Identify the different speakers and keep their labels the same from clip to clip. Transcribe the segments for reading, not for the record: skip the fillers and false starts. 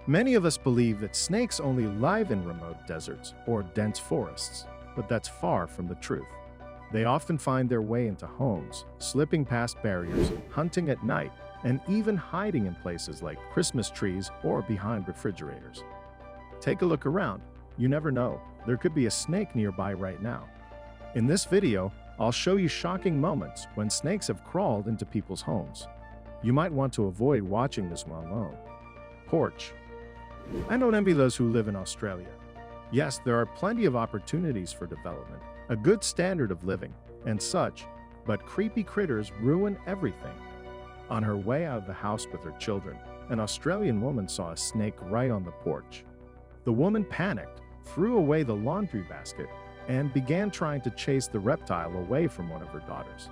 Speaker 1: Many of us believe that snakes only live in remote deserts or dense forests, but that's far from the truth. They often find their way into homes, slipping past barriers, hunting at night, and even hiding in places like Christmas trees or behind refrigerators. Take a look around. You never know, there could be a snake nearby right now. In this video, I'll show you shocking moments when snakes have crawled into people's homes. You might want to avoid watching this one alone. Porch. I don't envy those who live in Australia. Yes, there are plenty of opportunities for development, a good standard of living, and such, but creepy critters ruin everything. On her way out of the house with her children, an Australian woman saw a snake right on the porch. The woman panicked, threw away the laundry basket, and began trying to chase the reptile away from one of her daughters.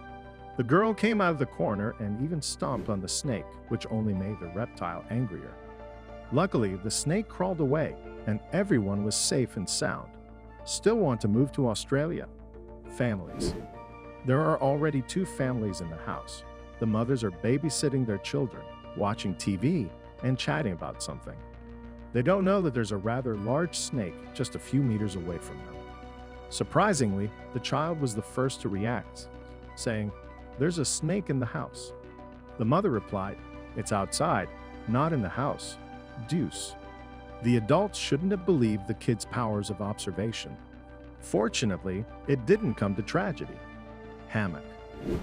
Speaker 1: The girl came out of the corner and even stomped on the snake, which only made the reptile angrier. Luckily, the snake crawled away, and everyone was safe and sound. Still want to move to Australia? Families. There are already 2 families in the house. The mothers are babysitting their children, watching TV, and chatting about something. They don't know that there's a rather large snake just a few meters away from them. Surprisingly, the child was the first to react, saying, "There's a snake in the house." The mother replied, "It's outside, not in the house." Deuce. The adults shouldn't have believed the kid's powers of observation. Fortunately, it didn't come to tragedy. Hammock.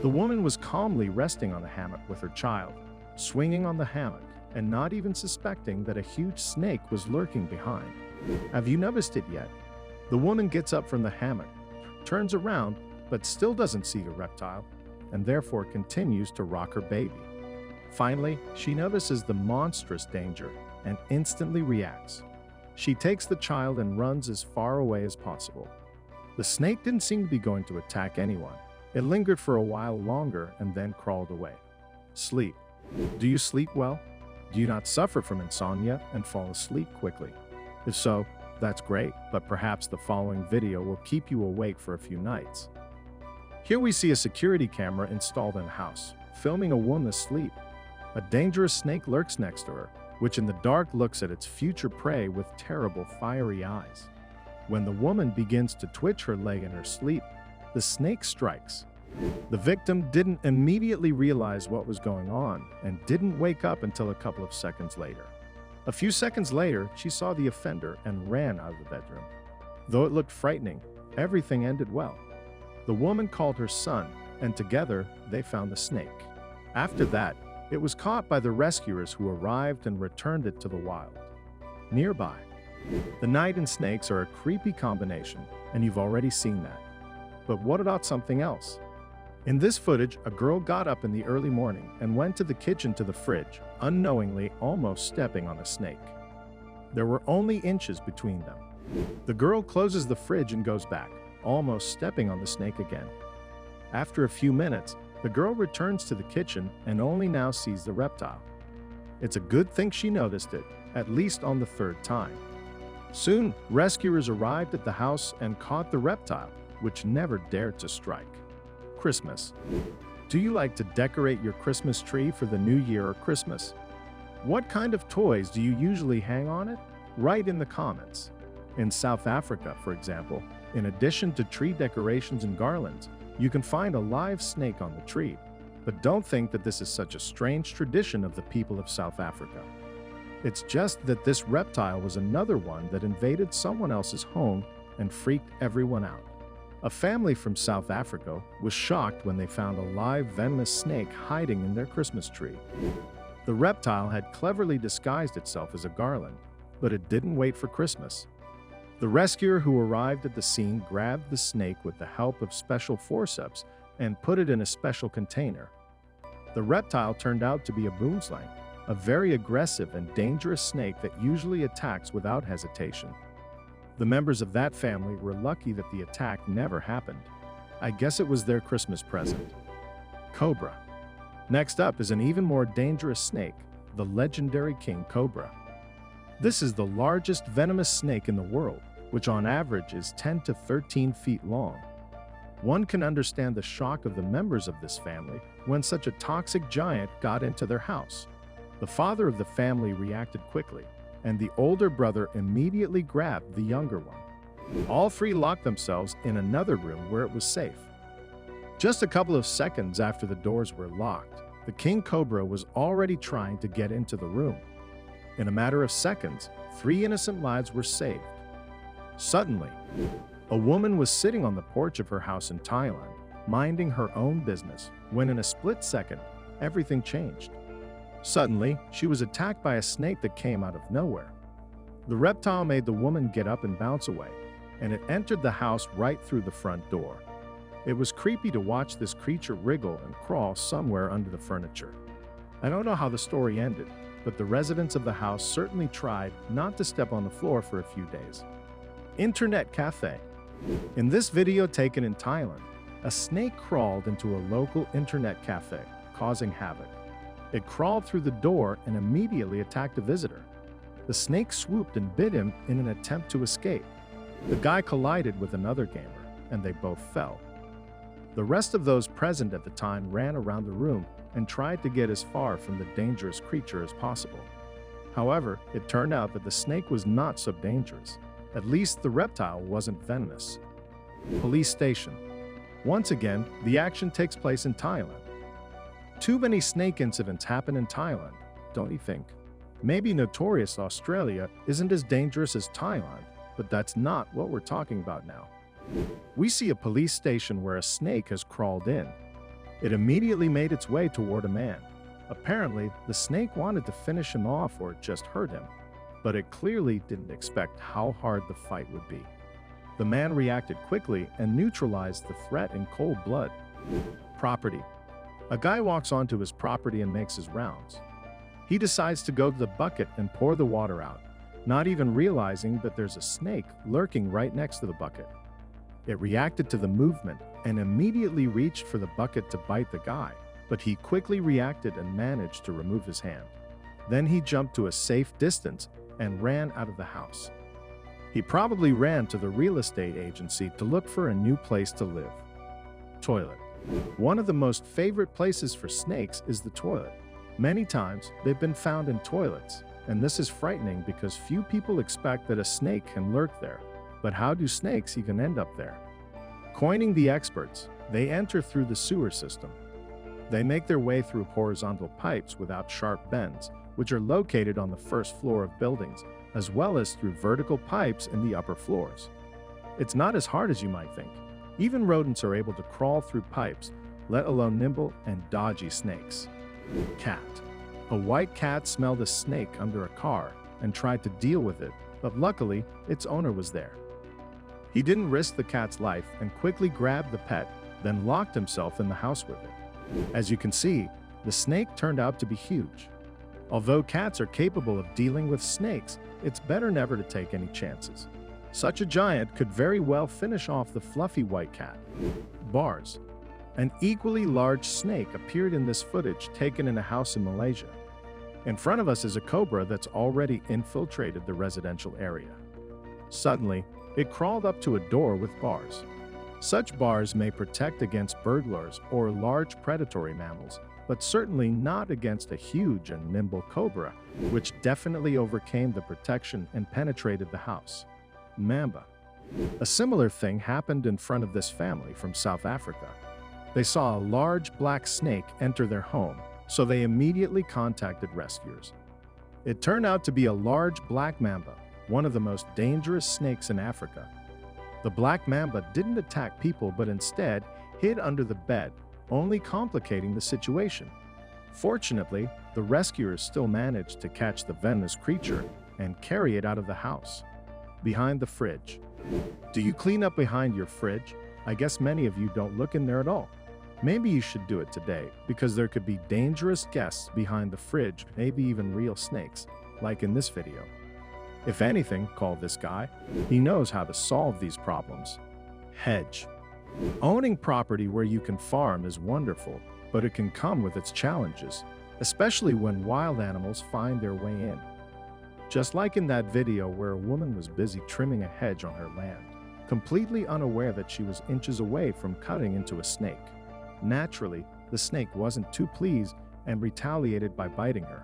Speaker 1: The woman was calmly resting on a hammock with her child, swinging on the hammock, and not even suspecting that a huge snake was lurking behind. Have you noticed it yet? The woman gets up from the hammock, turns around, but still doesn't see the reptile, and therefore continues to rock her baby. Finally, she notices the monstrous danger and instantly reacts. She takes the child and runs as far away as possible. The snake didn't seem to be going to attack anyone. It lingered for a while longer and then crawled away. Sleep. Do you sleep well? Do you not suffer from insomnia and fall asleep quickly? If so, that's great, but perhaps the following video will keep you awake for a few nights. Here we see a security camera installed in a house, filming a woman asleep. A dangerous snake lurks next to her, which in the dark looks at its future prey with terrible fiery eyes. When the woman begins to twitch her leg in her sleep, the snake strikes. The victim didn't immediately realize what was going on and didn't wake up until a couple of seconds later. A few seconds later, she saw the offender and ran out of the bedroom. Though it looked frightening, everything ended well. The woman called her son, and together they found the snake. After that, it was caught by the rescuers who arrived and returned it to the wild. Nearby. The night and snakes are a creepy combination, and you've already seen that. But what about something else? In this footage, a girl got up in the early morning and went to the kitchen to the fridge, unknowingly almost stepping on a snake. There were only inches between them. The girl closes the fridge and goes back, almost stepping on the snake again. After a few minutes, the girl returns to the kitchen and only now sees the reptile. It's a good thing she noticed it, at least on the 3rd time. Soon, rescuers arrived at the house and caught the reptile, which never dared to strike. Christmas. Do you like to decorate your Christmas tree for the new year or Christmas? What kind of toys do you usually hang on it? Write in the comments. In South Africa, for example, in addition to tree decorations and garlands, you can find a live snake on the tree. But don't think that this is such a strange tradition of the people of South Africa. It's just that this reptile was another one that invaded someone else's home and freaked everyone out. A family from South Africa was shocked when they found a live venomous snake hiding in their Christmas tree. The reptile had cleverly disguised itself as a garland, but it didn't wait for Christmas. The rescuer who arrived at the scene grabbed the snake with the help of special forceps and put it in a special container. The reptile turned out to be a boomslang, a very aggressive and dangerous snake that usually attacks without hesitation. The members of that family were lucky that the attack never happened. I guess it was their Christmas present. Cobra. Next up is an even more dangerous snake, the legendary king cobra. This is the largest venomous snake in the world, which on average is 10 to 13 feet long. One can understand the shock of the members of this family when such a toxic giant got into their house. The father of the family reacted quickly, and the older brother immediately grabbed the younger one. All three locked themselves in another room where it was safe. Just a couple of seconds after the doors were locked, the king cobra was already trying to get into the room. In a matter of seconds, 3 innocent lives were saved. Suddenly, a woman was sitting on the porch of her house in Thailand, minding her own business, when in a split second, everything changed. Suddenly, she was attacked by a snake that came out of nowhere. The reptile made the woman get up and bounce away, and it entered the house right through the front door. It was creepy to watch this creature wriggle and crawl somewhere under the furniture. I don't know how the story ended, but the residents of the house certainly tried not to step on the floor for a few days. Internet cafe. In this video taken in Thailand, a snake crawled into a local internet cafe, causing havoc. It crawled through the door and immediately attacked a visitor. The snake swooped and bit him in an attempt to escape. The guy collided with another gamer, and they both fell. The rest of those present at the time ran around the room and tried to get as far from the dangerous creature as possible. However, it turned out that the snake was not so dangerous. At least the reptile wasn't venomous. Police station. Once again, the action takes place in Thailand. Too many snake incidents happen in Thailand, don't you think? Maybe notorious Australia isn't as dangerous as Thailand, but that's not what we're talking about now. We see a police station where a snake has crawled in. It immediately made its way toward a man. Apparently, the snake wanted to finish him off or just hurt him, but it clearly didn't expect how hard the fight would be. The man reacted quickly and neutralized the threat in cold blood. Property. A guy walks onto his property and makes his rounds. He decides to go to the bucket and pour the water out, not even realizing that there's a snake lurking right next to the bucket. It reacted to the movement and immediately reached for the bucket to bite the guy, but he quickly reacted and managed to remove his hand. Then he jumped to a safe distance and ran out of the house. He probably ran to the real estate agency to look for a new place to live. Toilet. One of the most favorite places for snakes is the toilet. Many times, they've been found in toilets, and this is frightening because few people expect that a snake can lurk there. But how do snakes even end up there? Coining the experts, they enter through the sewer system. They make their way through horizontal pipes without sharp bends, which are located on the first floor of buildings, as well as through vertical pipes in the upper floors. It's not as hard as you might think. Even rodents are able to crawl through pipes, let alone nimble and dodgy snakes. Cat. A white cat smelled a snake under a car and tried to deal with it, but luckily, its owner was there. He didn't risk the cat's life and quickly grabbed the pet, then locked himself in the house with it. As you can see, the snake turned out to be huge. Although cats are capable of dealing with snakes, it's better never to take any chances. Such a giant could very well finish off the fluffy white cat. Bars. An equally large snake appeared in this footage taken in a house in Malaysia. In front of us is a cobra that's already infiltrated the residential area. Suddenly, it crawled up to a door with bars. Such bars may protect against burglars or large predatory mammals, but certainly not against a huge and nimble cobra, which definitely overcame the protection and penetrated the house. Mamba. A similar thing happened in front of this family from South Africa. They saw a large black snake enter their home, so they immediately contacted rescuers. It turned out to be a large black mamba, one of the most dangerous snakes in Africa. The black mamba didn't attack people but instead hid under the bed, only complicating the situation. Fortunately, the rescuers still managed to catch the venomous creature and carry it out of the house. Behind the fridge. Do you clean up behind your fridge? I guess many of you don't look in there at all. Maybe you should do it today, because there could be dangerous guests behind the fridge, maybe even real snakes, like in this video. If anything, call this guy. He knows how to solve these problems. Hedge. Owning property where you can farm is wonderful, but it can come with its challenges, especially when wild animals find their way in. Just like in that video where a woman was busy trimming a hedge on her land, completely unaware that she was inches away from cutting into a snake. Naturally, the snake wasn't too pleased and retaliated by biting her.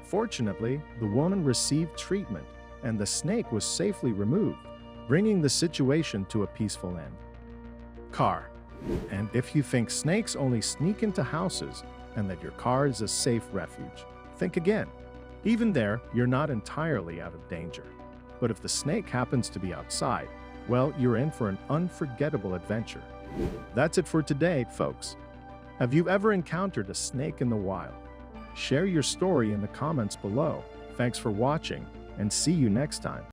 Speaker 1: Fortunately, the woman received treatment and the snake was safely removed, bringing the situation to a peaceful end. Car. And if you think snakes only sneak into houses and that your car is a safe refuge, think again. Even there, you're not entirely out of danger. But if the snake happens to be outside, well, you're in for an unforgettable adventure. That's it for today, folks. Have you ever encountered a snake in the wild? Share your story in the comments below. Thanks for watching, and see you next time.